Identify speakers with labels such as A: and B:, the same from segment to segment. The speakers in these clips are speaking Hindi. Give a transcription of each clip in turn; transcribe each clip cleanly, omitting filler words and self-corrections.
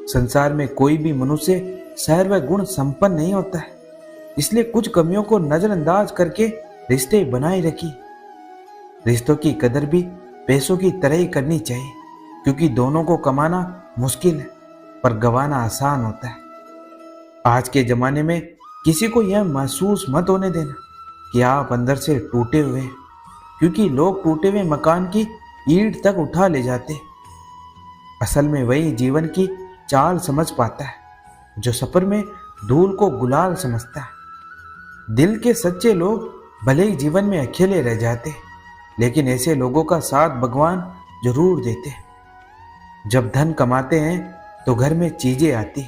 A: संसार में कोई भी मनुष्य सर्व गुण संपन्न नहीं होता है, इसलिए कुछ कमियों को नजरअंदाज करके रिश्ते बनाए रखी। रिश्तों की कदर भी पैसों की तरह ही करनी चाहिए, क्योंकि दोनों को कमाना मुश्किल है पर गंवाना आसान होता है। आज के जमाने में किसी को यह महसूस मत होने देना कि आप अंदर से टूटे हुए हैं, क्योंकि लोग टूटे हुए मकान की ईंट तक उठा ले जाते। असल में वही जीवन की चाल समझ पाता है जो सफर में धूल को गुलाल समझता है। दिल के सच्चे लोग भले ही जीवन में अकेले रह जाते, लेकिन ऐसे लोगों का साथ भगवान जरूर देते। जब धन कमाते हैं तो घर में चीजें आती,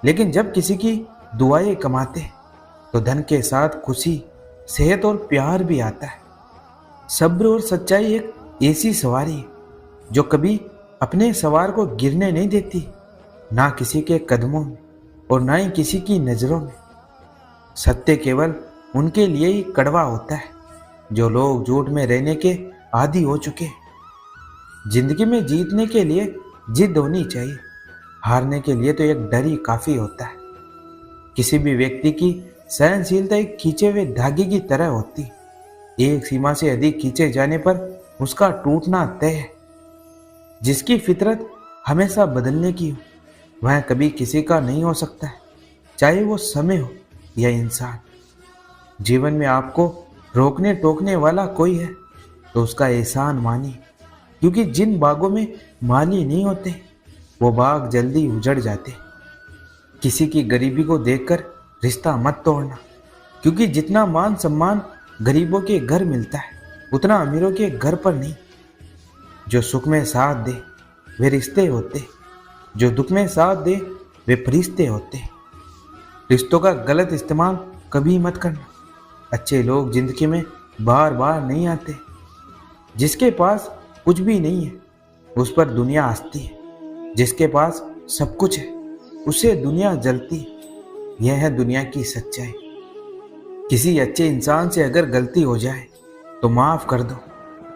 A: लेकिन जब किसी की दुआएं कमाते तो धन के साथ खुशी, सेहत और प्यार भी आता है। सब्र और सच्चाई एक ऐसी सवारी है जो कभी अपने सवार को गिरने नहीं देती, ना किसी के कदमों में और ना ही किसी की नजरों में। सत्य केवल उनके लिए ही कड़वा होता है जो लोग झूठ में रहने के आदी हो चुके। जिंदगी में जीतने के लिए जिद होनी चाहिए, हारने के लिए तो एक डर ही काफी होता है। किसी भी व्यक्ति की सहनशीलता एक खींचे हुए धागे की तरह होती, एक सीमा से अधिक खींचे जाने पर उसका टूटना तय है। जिसकी फितरत हमेशा बदलने की हो वह कभी किसी का नहीं हो सकता है, चाहे वो समय हो या इंसान। जीवन में आपको रोकने टोकने वाला कोई है तो उसका एहसान मानिए, क्योंकि जिन बागों में माली नहीं होते वो बाग जल्दी उजड़ जाते। किसी की गरीबी को देखकर रिश्ता मत तोड़ना, क्योंकि जितना मान सम्मान गरीबों के घर मिलता है उतना अमीरों के घर पर नहीं। जो सुख में साथ दे वे रिश्ते होते, जो दुख में साथ दे वे फरिश्ते होते। रिश्तों का गलत इस्तेमाल कभी मत करना। अच्छे लोग जिंदगी में बार बार नहीं आते। जिसके पास कुछ भी नहीं है उस पर दुनिया हंसती है, जिसके पास सब कुछ है उससे दुनिया जलती है। यह है दुनिया की सच्चाई। किसी अच्छे इंसान से अगर गलती हो जाए तो माफ कर दो,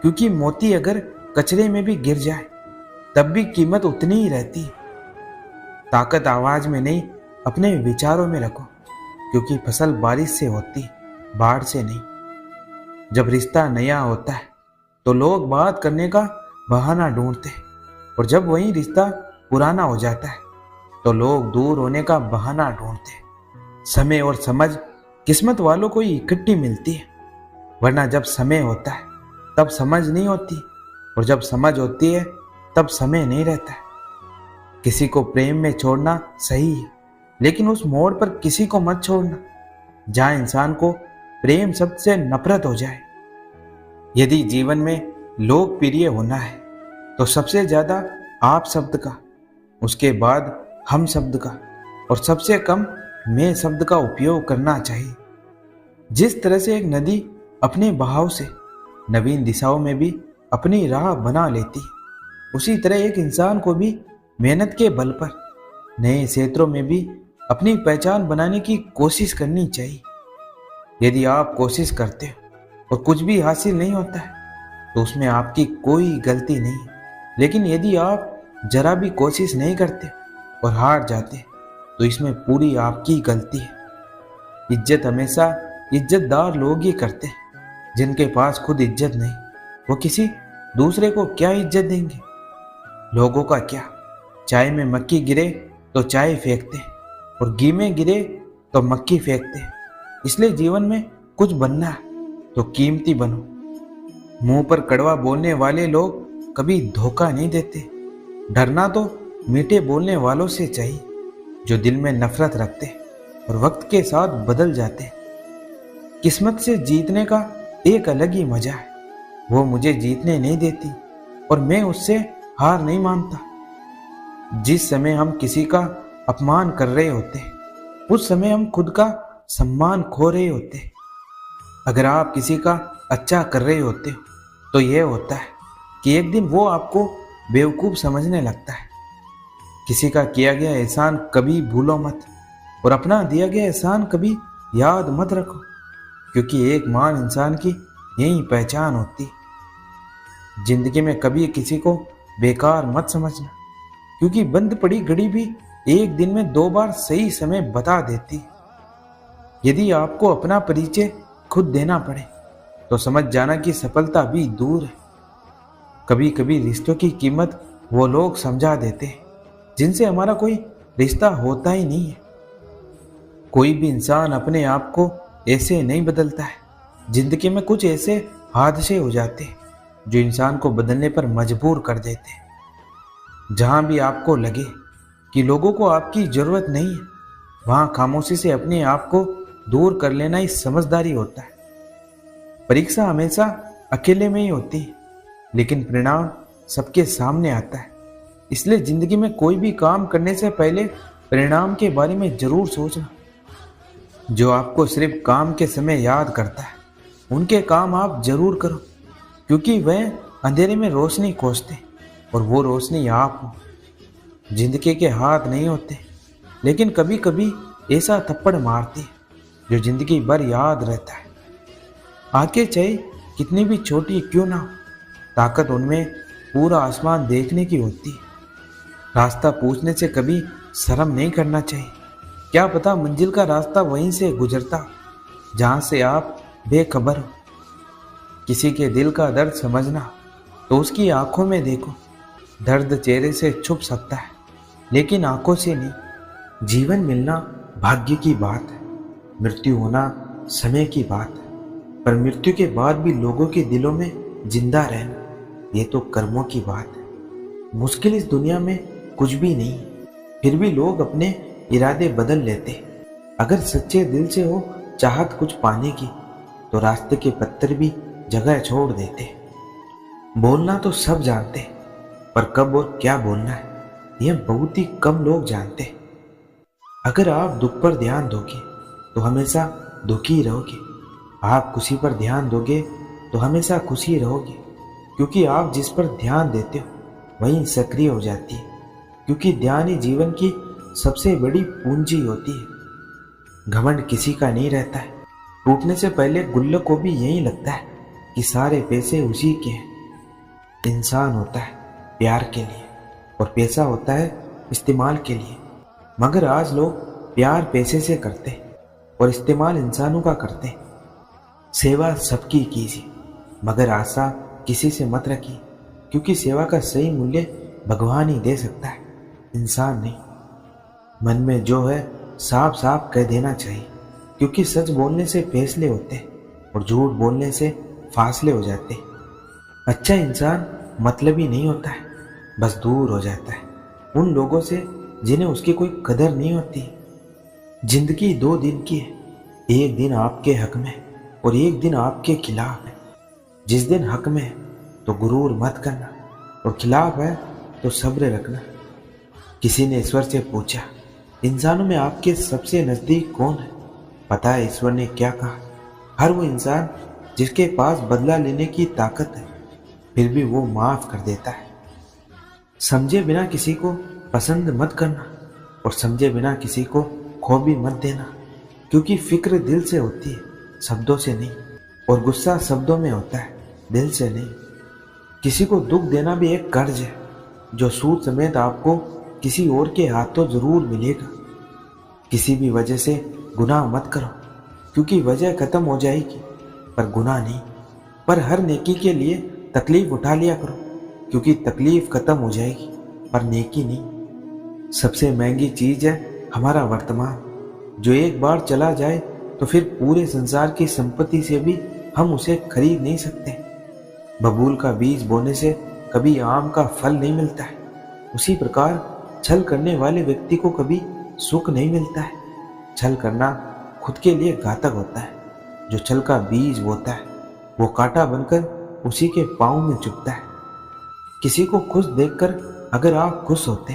A: क्योंकि मोती अगर कचरे में भी गिर जाए तब भी कीमत उतनी ही रहती है। ताकत आवाज में नहीं अपने विचारों में रखो, क्योंकि फसल बारिश से होती बाढ़ से नहीं। जब रिश्ता नया होता है तो लोग बात करने का बहाना ढूंढते, और जब वही रिश्ता पुराना हो जाता है तो लोग दूर होने का बहाना ढूंढते। समय और समझ किस्मत वालों को ही इकट्ठी मिलती है, वरना जब समय होता है तब समझ नहीं होती, और जब समझ होती है तब समय नहीं रहता है। किसी को प्रेम में छोड़ना सही है, लेकिन उस मोड़ पर किसी को मत छोड़ना जहां इंसान को प्रेम शब्द से नफरत हो जाए। यदि जीवन में लोकप्रिय होना है तो सबसे ज्यादा आप शब्द का, उसके बाद हम शब्द का, और सबसे कम मैं शब्द का उपयोग करना चाहिए। जिस तरह से एक नदी अपने बहाव से नवीन दिशाओं में भी अपनी राह बना लेती, उसी तरह एक इंसान को भी मेहनत के बल पर नए क्षेत्रों में भी अपनी पहचान बनाने की कोशिश करनी चाहिए। यदि आप कोशिश करते हो और कुछ भी हासिल नहीं होता है तो उसमें आपकी कोई गलती नहीं, लेकिन यदि आप जरा भी कोशिश नहीं करते और हार जाते तो इसमें पूरी आपकी गलती है। इज्जत हमेशा इज्जतदार लोग ही करते हैं, जिनके पास खुद इज्जत नहीं वो किसी दूसरे को क्या इज्जत देंगे। लोगों का क्या, चाय में मक्खी गिरे तो चाय फेंकते, और घी में गिरे तो मक्खी फेंकते। इसलिए जीवन में कुछ बनना है तो कीमती बनो। मुंह पर कड़वा बोलने वाले लोग कभी धोखा नहीं देते। डरना तो मीठे बोलने वालों से चाहिए जो दिल में नफरत रखते और वक्त के साथ बदल जाते। किस्मत से जीतने का एक अलग ही मजा है। वो मुझे जीतने नहीं देती और मैं उससे हार नहीं मानता। जिस समय हम किसी का अपमान कर रहे होते उस समय हम खुद का सम्मान खो रहे होते। अगर आप किसी का अच्छा कर रहे होते हो तो यह होता है कि एक दिन वो आपको बेवकूफ़ समझने लगता है। किसी का किया गया एहसान कभी भूलो मत, और अपना दिया गया एहसान कभी याद मत रखो, क्योंकि एक महान इंसान की यही पहचान होती। जिंदगी में कभी किसी को बेकार मत समझना, क्योंकि बंद पड़ी घड़ी भी एक दिन में 2 बार सही समय बता देती है। यदि आपको अपना परिचय खुद देना पड़े तो समझ जाना कि सफलता भी दूर है। कभी कभी रिश्तों की कीमत वो लोग समझा देते हैं जिनसे हमारा कोई रिश्ता होता ही नहीं है। कोई भी इंसान अपने आप को ऐसे नहीं बदलता है। जिंदगी में कुछ ऐसे हादसे हो जाते हैं जो इंसान को बदलने पर मजबूर कर देते हैं। जहां भी आपको लगे कि लोगों को आपकी जरूरत नहीं है, वहां खामोशी से अपने आप को दूर कर लेना ही समझदारी होता है। परीक्षा हमेशा अकेले में ही होती है, लेकिन परिणाम सबके सामने आता है। इसलिए जिंदगी में कोई भी काम करने से पहले परिणाम के बारे में जरूर सोचना। जो आपको सिर्फ काम के समय याद करता है, उनके काम आप जरूर करो, क्योंकि वह अंधेरे में रोशनी खोजते और वो रोशनी आप हो। जिंदगी के हाथ नहीं होते, लेकिन कभी कभी ऐसा थप्पड़ मारते हैं जो जिंदगी भर याद रहता है। आंखें चाहे कितनी भी छोटी क्यों ना हो, ताकत उनमें पूरा आसमान देखने की होती है। रास्ता पूछने से कभी शर्म नहीं करना चाहिए। क्या पता मंजिल का रास्ता वहीं से गुजरता जहां से आप बेखबर हो। किसी के दिल का दर्द समझना तो उसकी आंखों में देखो। दर्द चेहरे से छुप सकता है, लेकिन आंखों से नहीं। जीवन मिलना भाग्य की बात है, मृत्यु होना समय की बात है, पर मृत्यु के बाद भी लोगों के दिलों में जिंदा रहना ये तो कर्मों की बात है। मुश्किल इस दुनिया में कुछ भी नहीं, फिर भी लोग अपने इरादे बदल लेते। अगर सच्चे दिल से हो चाहत कुछ पाने की, तो रास्ते के पत्थर भी जगह छोड़ देते। बोलना तो सब जानते, पर कब और क्या बोलना है यह बहुत ही कम लोग जानते। अगर आप दुख पर ध्यान दोगे तो हमेशा दुखी रहोगे। आप खुशी पर ध्यान दोगे तो हमेशा खुशी रहोगे, क्योंकि आप जिस पर ध्यान देते हो वहीं सक्रिय हो जाती है। क्योंकि ध्यान ही जीवन की सबसे बड़ी पूंजी होती है। घमंड किसी का नहीं रहता है। टूटने से पहले गुल्लक को भी यही लगता है कि सारे पैसे उसी के हैं। इंसान होता है प्यार के लिए और पैसा होता है इस्तेमाल के लिए। मगर आज लोग प्यार पैसे से करते और इस्तेमाल इंसानों का करते। सेवा सबकी कीजिए, मगर आशा किसी से मत रखिए, क्योंकि सेवा का सही मूल्य भगवान ही दे सकता है, इंसान नहीं। मन में जो है साफ साफ कह देना चाहिए, क्योंकि सच बोलने से फैसले होते और झूठ बोलने से फासले हो जाते। अच्छा इंसान मतलबी नहीं होता है, बस दूर हो जाता है उन लोगों से जिन्हें उसकी कोई कदर नहीं होती। जिंदगी 2 दिन की है, एक दिन आपके हक में और एक दिन आपके खिलाफ है। जिस दिन हक में है तो गुरूर मत करना, और खिलाफ है तो सब्र रखना। किसी ने ईश्वर से पूछा, इंसानों में आपके सबसे नजदीक कौन है? पता है ईश्वर ने क्या कहा? हर वो इंसान जिसके पास बदला लेने की ताकत है, फिर भी वो माफ कर देता है। समझे बिना किसी को पसंद मत करना, और समझे बिना किसी को खो भी मत देना, क्योंकि फिक्र दिल से होती है, शब्दों से नहीं। और गुस्सा शब्दों में होता है, दिल से नहीं। किसी को दुख देना भी एक कर्ज है, जो सूद समेत आपको किसी और के हाथों जरूर मिलेगा। किसी भी वजह से गुनाह मत करो, क्योंकि वजह खत्म हो जाएगी, पर गुनाह नहीं। पर हर नेकी के लिए तकलीफ उठा लिया करो, क्योंकि तकलीफ खत्म हो जाएगी, पर नेकी नहीं। सबसे महंगी चीज है हमारा वर्तमान, जो एक बार चला जाए तो फिर पूरे संसार की संपत्ति से भी हम उसे खरीद नहीं सकते। बबूल का बीज बोने से कभी आम का फल नहीं मिलता है, उसी प्रकार छल करने वाले व्यक्ति को कभी सुख नहीं मिलता है। छल करना खुद के लिए घातक होता है। जो छल का बीज बोता है वो कांटा बनकर उसी के पाँव में चुभता है। किसी को खुश देखकर अगर आप खुश होते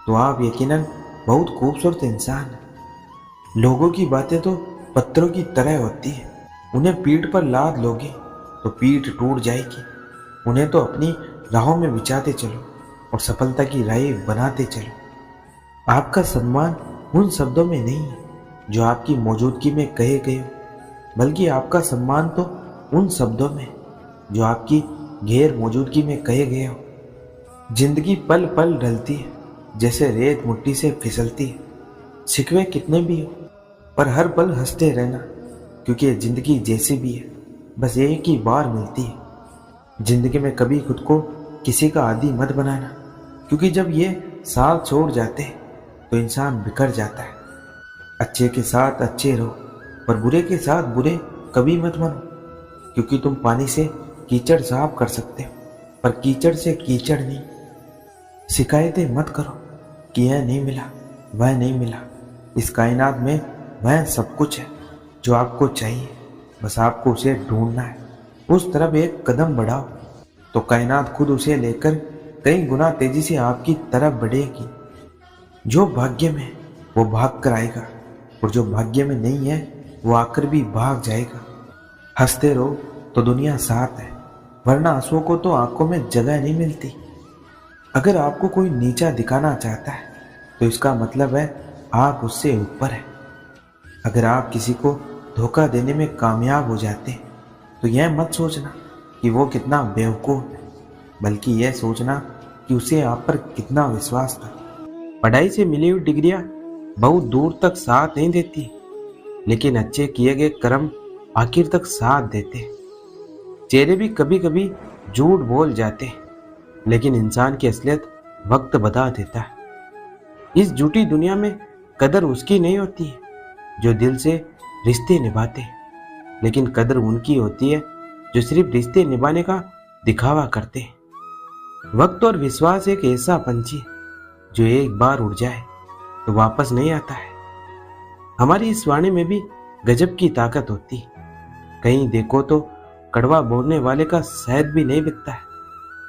A: तो आप यकीनन बहुत खूबसूरत इंसान हैं। लोगों की बातें तो पत्थरों की तरह होती है, उन्हें पीठ पर लाद लोगे तो पीठ टूट जाएगी। उन्हें तो अपनी राहों में बिछाते चलो और सफलता की राह बनाते चलो। आपका सम्मान उन शब्दों में नहीं है जो आपकी मौजूदगी में कहे गए हो, बल्कि आपका सम्मान तो उन शब्दों में जो आपकी गैर मौजूदगी में कहे गए हो। जिंदगी पल पल ढलती है, जैसे रेत मुट्ठी से फिसलती है। शिकवे कितने भी हो, पर हर पल हंसते रहना, क्योंकि ये जिंदगी जैसी भी है, बस एक ही बार मिलती है। जिंदगी में कभी खुद को किसी का आदी मत बनाना, क्योंकि जब ये साथ छोड़ जाते हैं तो इंसान बिखर जाता है। अच्छे के साथ अच्छे रहो, पर बुरे के साथ बुरे कभी मत बनो, क्योंकि तुम पानी से कीचड़ साफ कर सकते हो, पर कीचड़ से कीचड़ नहीं। शिकायतें मत करो कि यह नहीं मिला, वह नहीं मिला। इस कायनात में वह सब कुछ है जो आपको चाहिए, बस आपको उसे ढूंढना है। उस तरफ एक कदम बढ़ाओ तो कायनात खुद उसे लेकर कई गुना तेजी से आपकी तरफ बढ़ेगी। जो भाग्य में है वो भाग कर आएगा, और जो भाग्य में नहीं है वो आकर भी भाग जाएगा। हंसते रहो तो दुनिया साथ है, वरना आंसुओं को तो आंखों में जगह नहीं मिलती। अगर आपको कोई नीचा दिखाना चाहता है तो इसका मतलब है आप उससे ऊपर है। अगर आप किसी को धोखा देने में कामयाब हो जाते हैं तो यह मत सोचना कि वो कितना बेवकूफ़ है, बल्कि यह सोचना कि उसे आप पर कितना विश्वास था। पढ़ाई से मिली हुई डिग्रियां बहुत दूर तक साथ नहीं देती, लेकिन अच्छे किए गए कर्म आखिर तक साथ देते। चेहरे भी कभी कभी झूठ बोल जाते, लेकिन इंसान की असलियत वक्त बता देता है। इस झूठी दुनिया में कदर उसकी नहीं होती है जो दिल से रिश्ते निभाते, लेकिन कदर उनकी होती है जो सिर्फ रिश्ते निभाने का दिखावा करते हैं। वक्त और विश्वास एक ऐसा पंछी है जो एक बार उड़ जाए तो वापस नहीं आता है। हमारी इस वाणी में भी गजब की ताकत होती है। कहीं देखो तो कड़वा बोलने वाले का शहद भी नहीं बिकता है,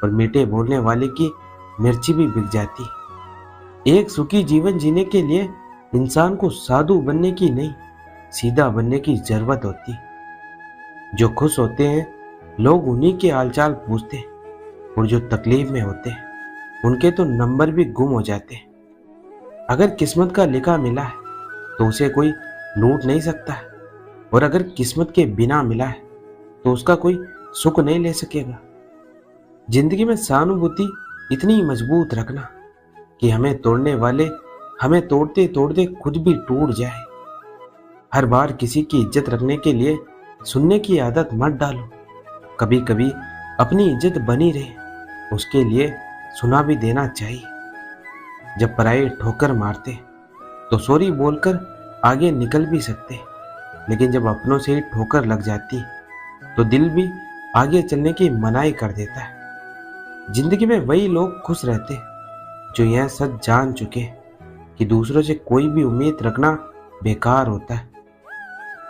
A: और मीठे बोलने वाले की मिर्ची भी बिक जाती है। एक सुखी जीवन जीने के लिए इंसान को साधु बनने की नहीं, सीधा बनने की जरूरत होती है। जो खुश होते हैं लोग उन्हीं के हालचाल पूछते हैं, और जो तकलीफ में होते हैं उनके तो नंबर भी गुम हो जाते हैं। अगर किस्मत का लिखा मिला है तो उसे कोई लूट नहीं सकता है, और अगर किस्मत के बिना मिला है तो उसका कोई सुख नहीं ले सकेगा। जिंदगी में सहानुभूति इतनी मजबूत रखना कि हमें तोड़ने वाले हमें तोड़ते तोड़ते खुद भी टूट जाए। हर बार किसी की इज्जत रखने के लिए सुनने की आदत मत डालो। कभी कभी अपनी इज्जत बनी रहे उसके लिए सुना भी देना चाहिए। जब पराये ठोकर मारते तो सॉरी बोलकर आगे निकल भी सकते, लेकिन जब अपनों से ही ठोकर लग जाती तो दिल भी आगे चलने की मनाही कर देता है। जिंदगी में वही लोग खुश रहते जो यह सच जान चुके कि दूसरों से कोई भी उम्मीद रखना बेकार होता है।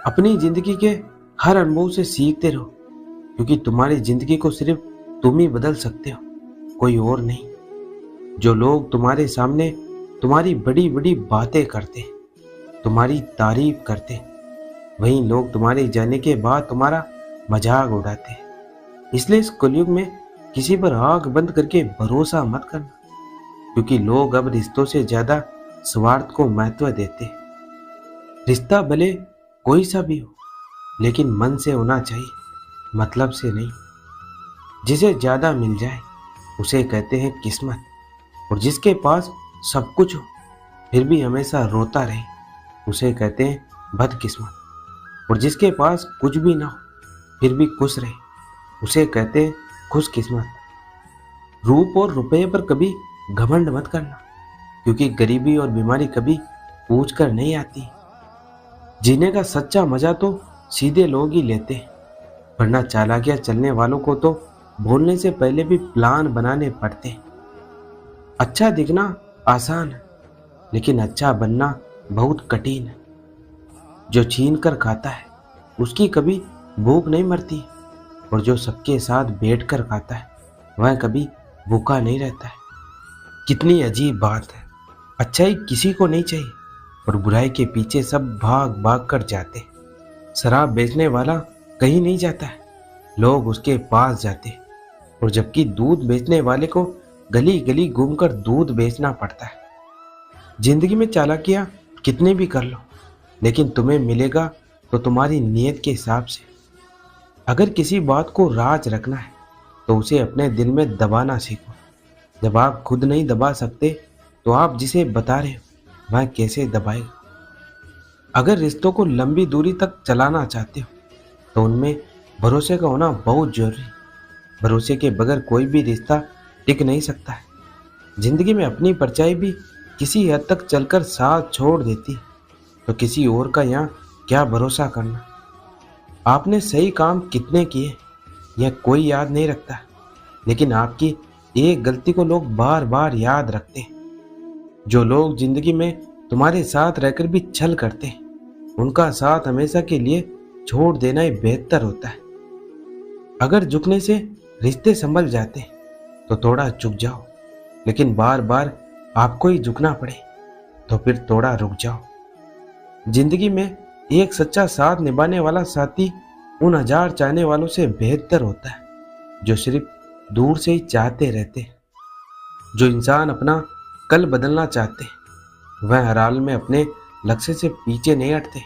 A: अपनी जिंदगी के हर अनुभव से सीखते रहो, क्योंकि तुम्हारी जिंदगी को सिर्फ तुम ही बदल सकते हो, कोई और नहीं। जो लोग तुम्हारे सामने तुम्हारी बड़ी बड़ी बातें करते, तुम्हारी तारीफ करते, वही लोग तुम्हारे जाने के बाद तुम्हारा मजाक उड़ाते। इसलिए इस कलयुग में किसी पर आंख बंद करके भरोसा मत करना, क्योंकि लोग अब रिश्तों से ज्यादा स्वार्थ को महत्व देते। रिश्ता भले कोई सा भी हो, लेकिन मन से होना चाहिए, मतलब से नहीं। जिसे ज्यादा मिल जाए उसे कहते हैं किस्मत, और जिसके पास सब कुछ हो फिर भी हमेशा रोता रहे उसे कहते हैं बदकिस्मत, और जिसके पास कुछ भी ना हो फिर भी खुश रहे उसे कहते हैं खुशकिस्मत। रूप और रुपये पर कभी घमंड मत करना, क्योंकि गरीबी और बीमारी कभी पूछ कर नहीं आती। जीने का सच्चा मजा तो सीधे लोग ही लेते हैं, वरना चालाकियां चलने वालों को तो बोलने से पहले भी प्लान बनाने पड़ते हैं। अच्छा दिखना आसान है, लेकिन अच्छा बनना बहुत कठिन है। जो छीन कर खाता है उसकी कभी भूख नहीं मरती, और जो सबके साथ बैठकर खाता है वह कभी भूखा नहीं रहता है। कितनी अजीब बात है, अच्छाई किसी को नहीं चाहिए और बुराई के पीछे सब भाग भाग कर जाते। शराब बेचने वाला कहीं नहीं जाता है, लोग उसके पास जाते, और जबकि दूध बेचने वाले को गली गली घूमकर दूध बेचना पड़ता है। जिंदगी में चालाकियां कितने भी कर लो, लेकिन तुम्हें मिलेगा तो तुम्हारी नीयत के हिसाब से। अगर किसी बात को राज रखना है तो उसे अपने दिल में दबाना सीखो। जब आप खुद नहीं दबा सकते तो आप जिसे बता रहे हो वह कैसे दबाएगा। अगर रिश्तों को लंबी दूरी तक चलाना चाहते हो तो उनमें भरोसे का होना बहुत जरूरी है। भरोसे के बगैर कोई भी रिश्ता टिक नहीं सकता है। जिंदगी में अपनी परछाई भी किसी हद तक चलकर साथ छोड़ देती है, तो किसी और का यहाँ क्या भरोसा करना। आपने सही काम कितने किए यह कोई याद नहीं रखता, लेकिन आपकी एक गलती को लोग बार बार याद रखते हैं। जो लोग जिंदगी में तुम्हारे साथ रहकर भी छल करते हैं, उनका साथ हमेशा के लिए छोड़ देना ही बेहतर होता है। अगर झुकने से रिश्ते संभल जाते हैं तो थोड़ा झुक जाओ, लेकिन बार बार आपको ही झुकना पड़े तो फिर थोड़ा रुक जाओ। जिंदगी में एक सच्चा साथ निभाने वाला साथी उन 1000 चाहने वालों से बेहतर होता है जो सिर्फ दूर से ही चाहते रहते हैं। जो इंसान अपना कल बदलना चाहते हैं वह हर हाल में अपने लक्ष्य से पीछे नहीं हटते।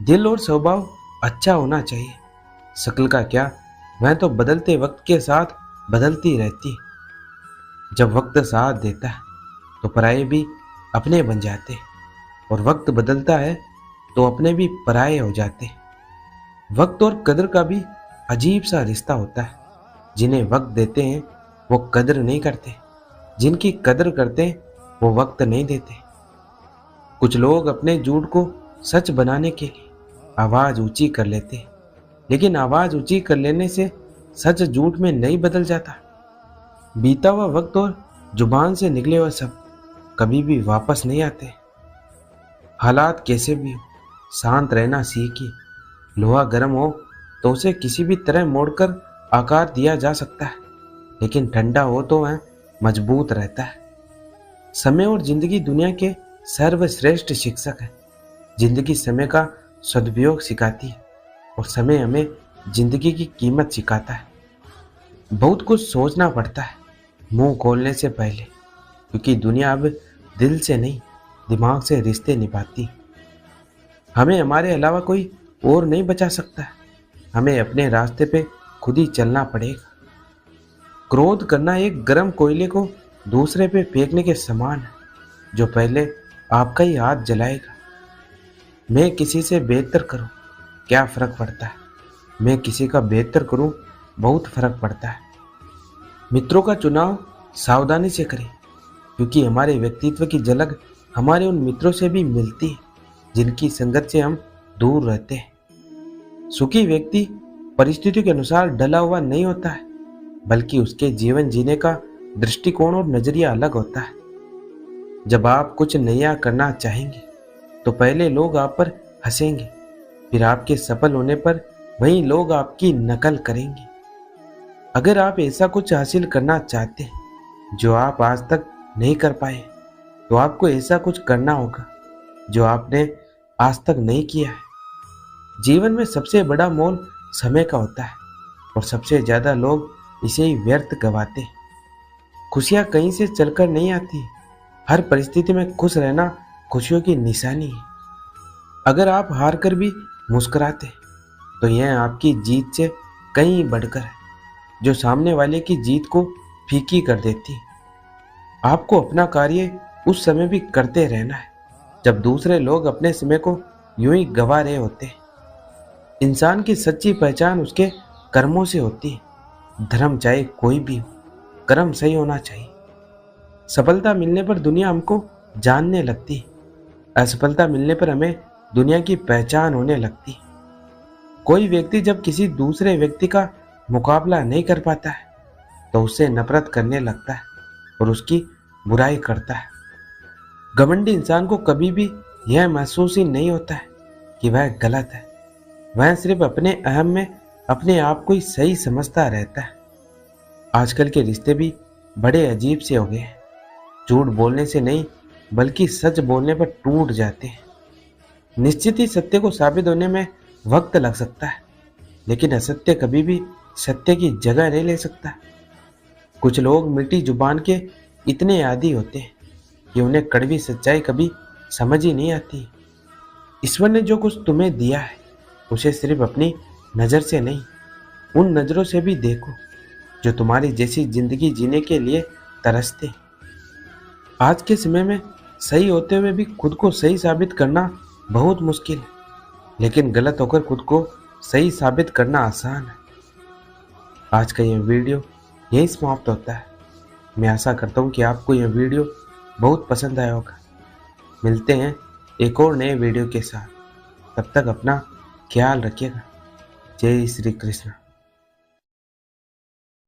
A: दिल और स्वभाव अच्छा होना चाहिए, शक्ल का क्या, वह तो बदलते वक्त के साथ बदलती रहती है। जब वक्त साथ देता है तो पराये भी अपने बन जाते हैं, और वक्त बदलता है तो अपने भी पराये हो जाते हैं। वक्त और कदर का भी अजीब सा रिश्ता होता है। जिन्हें वक्त देते हैं वो कदर नहीं करते, जिनकी कदर करते हैं वो वक्त नहीं देते। कुछ लोग अपने झूठ को सच बनाने के लिए आवाज ऊंची कर लेते हैं, लेकिन आवाज ऊंची कर लेने से सच झूठ में नहीं बदल जाता। बीता हुआ वक्त और जुबान से निकले हुए सब कभी भी वापस नहीं आते। हालात कैसे भी हो, शांत रहना सीखिए। लोहा गर्म हो तो उसे किसी भी तरह मोड़कर आकार दिया जा सकता है, लेकिन ठंडा हो तो वह मजबूत रहता है। समय और जिंदगी दुनिया के सर्वश्रेष्ठ शिक्षक है। जिंदगी समय का सदुपयोग सिखाती है और समय हमें जिंदगी की कीमत सिखाता है। बहुत कुछ सोचना पड़ता है मुंह खोलने से पहले, क्योंकि दुनिया अब दिल से नहीं दिमाग से रिश्ते निभाती। हमें हमारे अलावा कोई और नहीं बचा सकता। हमें अपने रास्ते पे खुद ही चलना पड़ेगा। क्रोध करना एक गर्म कोयले को दूसरे पे फेंकने के समान है, जो पहले आपका ही हाथ जलाएगा। मैं किसी से बेहतर करूं, क्या फर्क पड़ता है। मैं किसी का बेहतर करूं, बहुत फर्क पड़ता है। मित्रों का चुनाव सावधानी से करें, क्योंकि हमारे व्यक्तित्व की झलक हमारे उन मित्रों से भी मिलती है जिनकी संगत से हम दूर रहते हैं। सुखी व्यक्ति परिस्थितियों के अनुसार ढला हुआ नहीं होता है, बल्कि उसके जीवन जीने का दृष्टिकोण और नजरिया अलग होता है। जब आप कुछ नया करना चाहेंगे तो पहले लोग आप पर हंसेंगे, फिर आपके सफल होने पर वही लोग आपकी नकल करेंगे। अगर आप ऐसा कुछ हासिल करना चाहते हैं जो आप आज तक नहीं कर पाए, तो आपको ऐसा कुछ करना होगा जो आपने आज तक नहीं किया है। जीवन में सबसे बड़ा मोल समय का होता है, और सबसे ज्यादा लोग इसे ही व्यर्थ गवाते हैं। खुशियां कहीं से चलकर नहीं आती। हर परिस्थिति में खुश रहना खुशियों की निशानी है। अगर आप हार कर भी मुस्कुराते तो यह आपकी जीत से कहीं बढ़कर है, जो सामने वाले की जीत को फीकी कर देती। आपको अपना कार्य उस समय भी करते रहना है जब दूसरे लोग अपने समय को यूं ही गवा रहे होते हैं। इंसान की सच्ची पहचान उसके कर्मों से होती है। धर्म चाहे कोई भी हो, कर्म सही होना चाहिए। सफलता मिलने पर दुनिया हमको जानने लगती है, असफलता मिलने पर हमें दुनिया की पहचान होने लगती है। कोई व्यक्ति जब किसी दूसरे व्यक्ति का मुकाबला नहीं कर पाता है तो उससे नफरत करने लगता है और उसकी बुराई करता है। घमंडी इंसान को कभी भी यह महसूस ही नहीं होता है कि वह गलत है। वह सिर्फ अपने अहम में अपने आप को ही सही समझता रहता है। आजकल के रिश्ते भी बड़े अजीब से हो गए हैं। झूठ बोलने से नहीं, बल्कि सच बोलने पर टूट जाते हैं। निश्चित ही सत्य को साबित होने में वक्त लग सकता है, लेकिन असत्य कभी भी सत्य की जगह नहीं ले सकता। कुछ लोग मीठी जुबान के इतने आदी होते हैं कि उन्हें कड़वी सच्चाई कभी समझ ही नहीं आती। ईश्वर ने जो कुछ तुम्हें दिया है उसे सिर्फ अपनी नज़र से नहीं, उन नज़रों से भी देखो जो तुम्हारी जैसी जिंदगी जीने के लिए तरसते। आज के समय में सही होते हुए भी खुद को सही साबित करना बहुत मुश्किल है, लेकिन गलत होकर खुद को सही साबित करना आसान है। आज का यह वीडियो यही समाप्त होता है। मैं आशा करता हूँ कि आपको यह वीडियो बहुत पसंद आया होगा। मिलते हैं एक और नए वीडियो के साथ। तब तक अपना ख्याल रखिएगा। जय श्री कृष्ण।